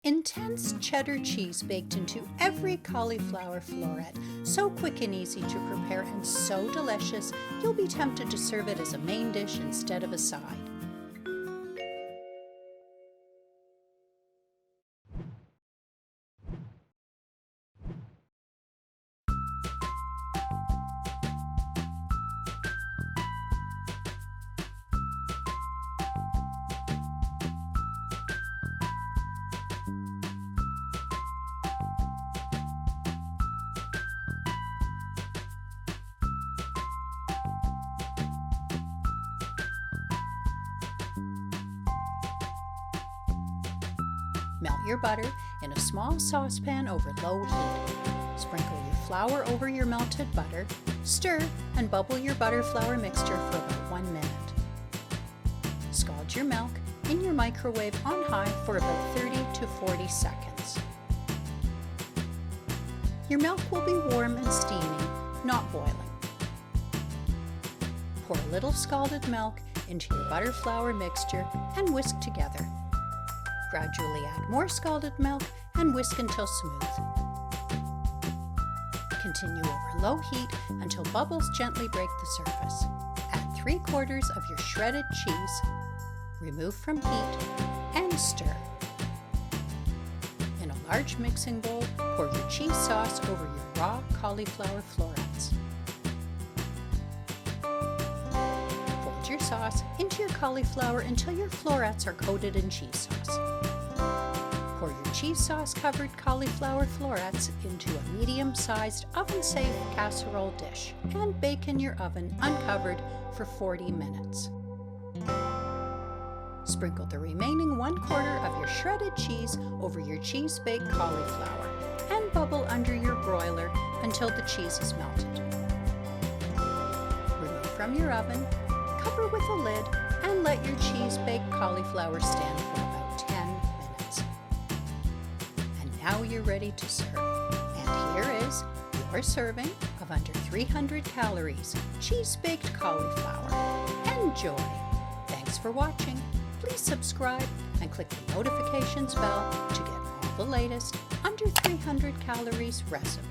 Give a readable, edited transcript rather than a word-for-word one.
Intense cheddar cheese baked into every cauliflower floret. So quick and easy to prepare and so delicious, you'll be tempted to serve it as a main dish instead of a side. Melt your butter in a small saucepan over low heat. Sprinkle your flour over your melted butter, stir, and bubble your butter-flour mixture for about 1 minute. Scald your milk in your microwave on high for about 30 to 40 seconds. Your milk will be warm and steamy, not boiling. Pour a little scalded milk into your butter-flour mixture and whisk together. Gradually add more scalded milk and whisk until smooth. Continue over low heat until bubbles gently break the surface. Add 3/4 of your shredded cheese, remove from heat, and stir. In a large mixing bowl, pour your cheese sauce over your raw cauliflower florets. Fold your sauce into your cauliflower until your florets are coated in cheese sauce. Pour your cheese sauce-covered cauliflower florets into a medium-sized oven-safe casserole dish and bake in your oven uncovered for 40 minutes. Sprinkle the remaining 1/4 of your shredded cheese over your cheese-baked cauliflower and bubble under your broiler until the cheese is melted. Remove from your oven, cover with a lid, and let your cheese-baked cauliflower stand for about 10 minutes. And now you're ready to serve. And here is your serving of under 300 calories, cheese-baked cauliflower. Enjoy! Thanks for watching. Please subscribe and click the notifications bell to get all the latest under 300 calories recipes.